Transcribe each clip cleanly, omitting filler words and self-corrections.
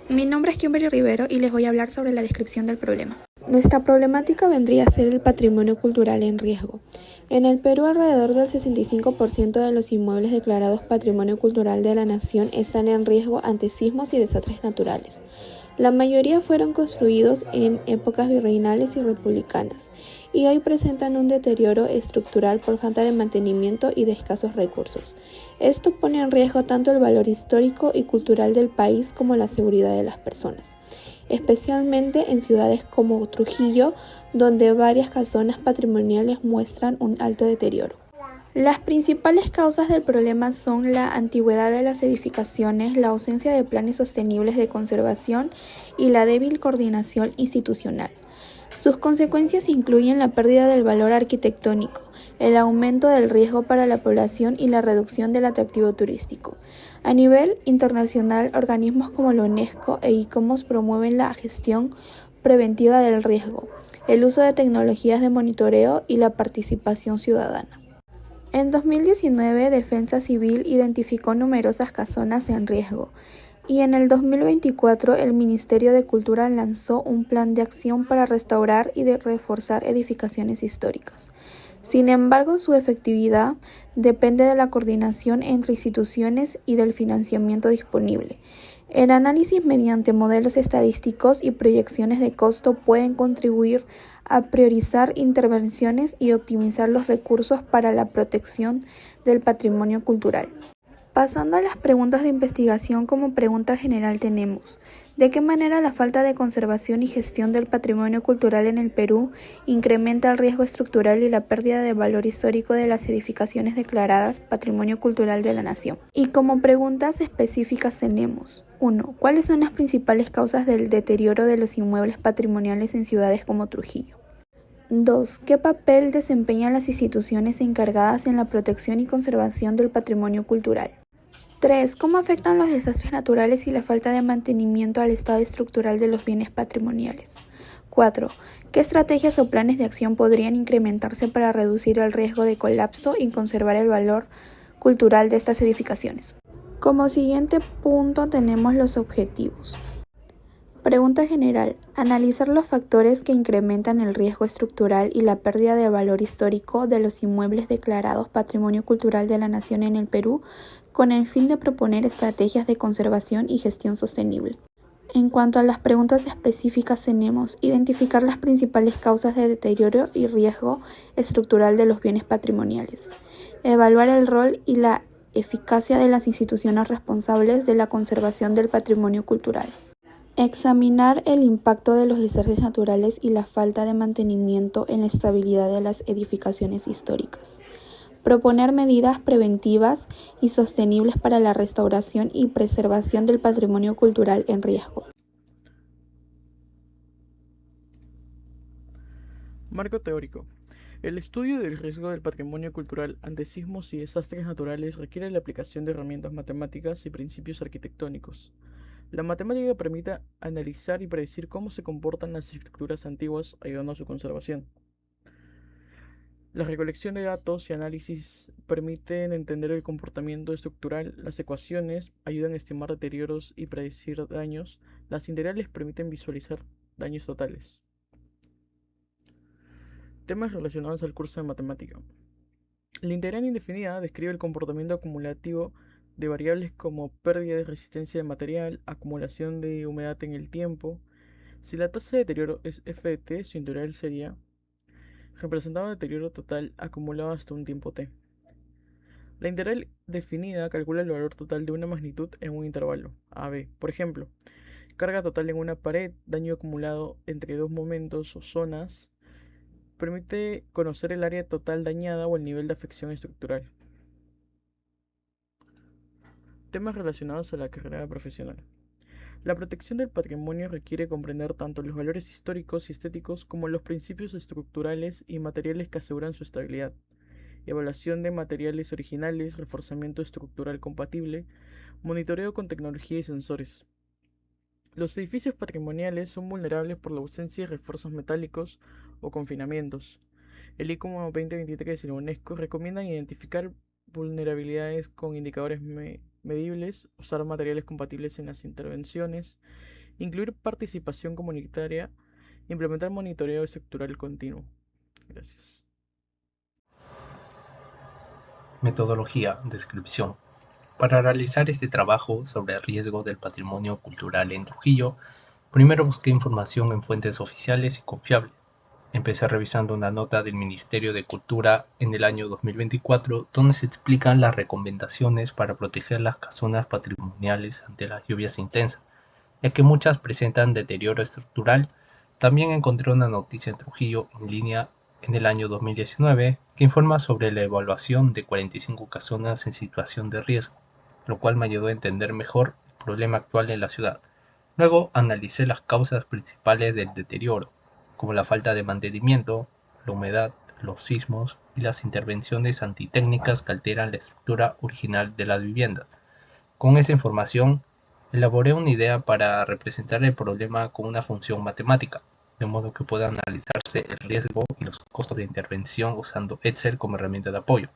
Mi nombre es Kimberly Rivero y les voy a hablar sobre la descripción del problema. Nuestra problemática vendría a ser el patrimonio cultural en riesgo. En el Perú, alrededor del 65% de los inmuebles declarados Patrimonio Cultural de la Nación están en riesgo ante sismos y desastres naturales. La mayoría fueron construidos en épocas virreinales y republicanas, y hoy presentan un deterioro estructural por falta de mantenimiento y de escasos recursos. Esto pone en riesgo tanto el valor histórico y cultural del país como la seguridad de las personas, especialmente en ciudades como Trujillo, donde varias casonas patrimoniales muestran un alto deterioro. Las principales causas del problema son la antigüedad de las edificaciones, la ausencia de planes sostenibles de conservación y la débil coordinación institucional. Sus consecuencias incluyen la pérdida del valor arquitectónico, el aumento del riesgo para la población y la reducción del atractivo turístico. A nivel internacional, organismos como la UNESCO e ICOMOS promueven la gestión preventiva del riesgo, el uso de tecnologías de monitoreo y la participación ciudadana. En 2019, Defensa Civil identificó numerosas casonas en riesgo, y en el 2024 el Ministerio de Cultura lanzó un plan de acción para restaurar y reforzar edificaciones históricas. Sin embargo, su efectividad depende de la coordinación entre instituciones y del financiamiento disponible. El análisis mediante modelos estadísticos y proyecciones de costo pueden contribuir a priorizar intervenciones y optimizar los recursos para la protección del patrimonio cultural. Pasando a las preguntas de investigación, como pregunta general tenemos: ¿de qué manera la falta de conservación y gestión del patrimonio cultural en el Perú incrementa el riesgo estructural y la pérdida de valor histórico de las edificaciones declaradas Patrimonio Cultural de la Nación? Y como preguntas específicas tenemos: 1. ¿Cuáles son las principales causas del deterioro de los inmuebles patrimoniales en ciudades como Trujillo? 2. ¿Qué papel desempeñan las instituciones encargadas en la protección y conservación del patrimonio cultural? 3. ¿Cómo afectan los desastres naturales y la falta de mantenimiento al estado estructural de los bienes patrimoniales? 4. ¿Qué estrategias o planes de acción podrían implementarse para reducir el riesgo de colapso y conservar el valor cultural de estas edificaciones? Como siguiente punto tenemos los objetivos. Pregunta general: analizar los factores que incrementan el riesgo estructural y la pérdida de valor histórico de los inmuebles declarados Patrimonio Cultural de la Nación en el Perú, con el fin de proponer estrategias de conservación y gestión sostenible. En cuanto a las preguntas específicas tenemos: identificar las principales causas de deterioro y riesgo estructural de los bienes patrimoniales. Evaluar el rol y la eficacia de las instituciones responsables de la conservación del patrimonio cultural. Examinar el impacto de los desastres naturales y la falta de mantenimiento en la estabilidad de las edificaciones históricas. Proponer medidas preventivas y sostenibles para la restauración y preservación del patrimonio cultural en riesgo. Marco teórico. El estudio del riesgo del patrimonio cultural ante sismos y desastres naturales requiere la aplicación de herramientas matemáticas y principios arquitectónicos. La matemática permite analizar y predecir cómo se comportan las estructuras antiguas, ayudando a su conservación. La recolección de datos y análisis permiten entender el comportamiento estructural. Las ecuaciones ayudan a estimar deterioros y predecir daños. Las integrales permiten visualizar daños totales. Temas relacionados al curso de matemática. La integral indefinida describe el comportamiento acumulativo de variables como pérdida de resistencia de material, acumulación de humedad en el tiempo. Si la tasa de deterioro es f de t, su integral sería representado deterioro total acumulado hasta un tiempo t. La integral definida calcula el valor total de una magnitud en un intervalo, AB. Por ejemplo, carga total en una pared, daño acumulado entre dos momentos o zonas. Permite conocer el área total dañada o el nivel de afección estructural. Temas relacionados a la carrera profesional. La protección del patrimonio requiere comprender tanto los valores históricos y estéticos como los principios estructurales y materiales que aseguran su estabilidad. Evaluación de materiales originales, reforzamiento estructural compatible, monitoreo con tecnología y sensores. Los edificios patrimoniales son vulnerables por la ausencia de refuerzos metálicos o confinamientos. El ICOMO 2023 y la UNESCO recomiendan identificar vulnerabilidades con indicadores medibles, usar materiales compatibles en las intervenciones incluir participación comunitaria, implementar monitoreo estructural continuo. Gracias. Metodología, descripción. Para realizar este trabajo sobre el riesgo del patrimonio cultural en Trujillo, primero busqué información en fuentes oficiales y confiables. Empecé revisando una nota del Ministerio de Cultura en el año 2024 donde se explican las recomendaciones para proteger las casonas patrimoniales ante las lluvias intensas, ya que muchas presentan deterioro estructural. También encontré una noticia en Trujillo en línea en el año 2019 que informa sobre la evaluación de 45 casonas en situación de riesgo, lo cual me ayudó a entender mejor el problema actual en la ciudad. Luego analicé las causas principales del deterioro, como la falta de mantenimiento, la humedad, los sismos y las intervenciones antitécnicas que alteran la estructura original de las viviendas. Con esa información, elaboré una idea para representar el problema con una función matemática, de modo que pueda analizarse el riesgo y los costos de intervención usando Excel como herramienta de apoyo.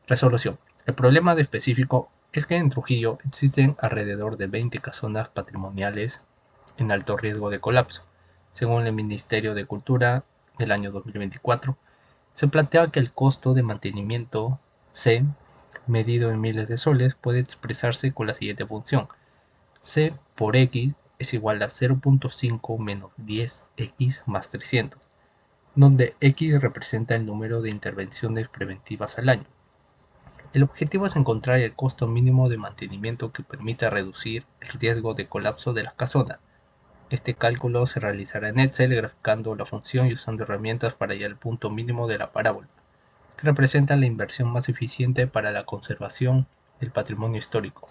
Resolución. El problema de específico es que en Trujillo existen alrededor de 20 casonas patrimoniales en alto riesgo de colapso. Según el Ministerio de Cultura del año 2024, se plantea que el costo de mantenimiento C, medido en miles de soles, puede expresarse con la siguiente función. C por X es igual a 0.5 menos 10X más 300, donde X representa el número de intervenciones preventivas al año. El objetivo es encontrar el costo mínimo de mantenimiento que permita reducir el riesgo de colapso de las casonas. Este cálculo se realizará en Excel graficando la función y usando herramientas para hallar el punto mínimo de la parábola, que representa la inversión más eficiente para la conservación del patrimonio histórico.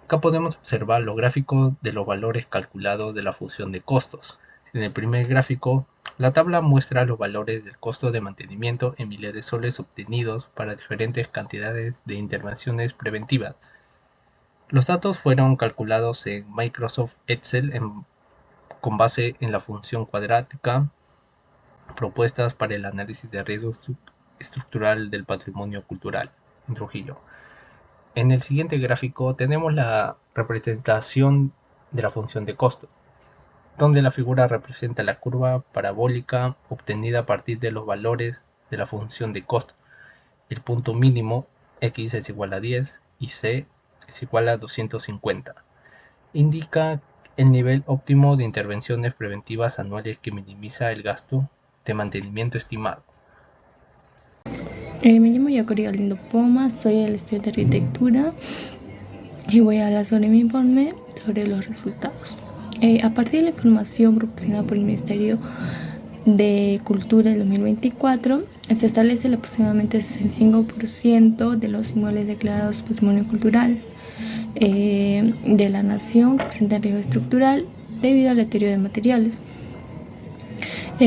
Acá podemos observar los gráficos de los valores calculados de la función de costos. En el primer gráfico, la tabla muestra los valores del costo de mantenimiento en miles de soles obtenidos para diferentes cantidades de intervenciones preventivas. Los datos fueron calculados en Microsoft Excel con base en la función cuadrática propuestas para el análisis de riesgo estructural del patrimonio cultural en Trujillo. En el siguiente gráfico tenemos la representación de la función de costo, donde la figura representa la curva parabólica obtenida a partir de los valores de la función de costo. El punto mínimo, X es igual a 10 y C es igual a 250. Indica el nivel óptimo de intervenciones preventivas anuales que minimiza el gasto de mantenimiento estimado. Me llamo Yacori Galindo Poma, soy el estudiante de arquitectura y voy a hablar sobre mi informe sobre los resultados. A partir de la información proporcionada por el Ministerio de Cultura del 2024, se establece aproximadamente el 65% de los inmuebles declarados patrimonio cultural de la nación que presentan riesgo estructural debido al deterioro de materiales,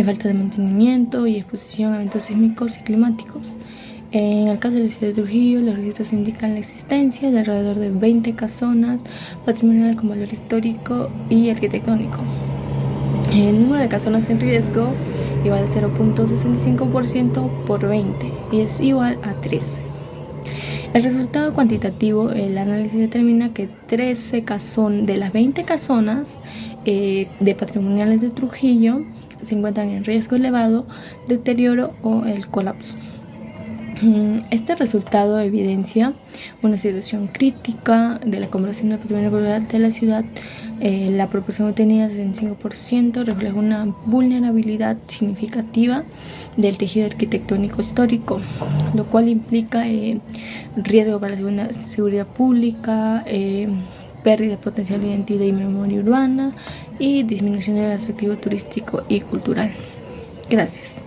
falta de mantenimiento y exposición a eventos sísmicos y climáticos. En el caso de la ciudad de Trujillo, los registros indican la existencia de alrededor de 20 casonas patrimoniales con valor histórico y arquitectónico. El número de casonas en riesgo igual al 0.65% por 20 y es igual a 13. El resultado cuantitativo, el análisis determina que 13 de las 20 casonas de patrimoniales de Trujillo se encuentran en riesgo elevado, deterioro o el colapso. Este resultado evidencia una situación crítica de la conservación del patrimonio cultural de la ciudad. La proporción obtenida del 65% refleja una vulnerabilidad significativa del tejido arquitectónico histórico, lo cual implica riesgo para la seguridad pública, pérdida de potencial de identidad y memoria urbana y disminución del atractivo turístico y cultural. Gracias.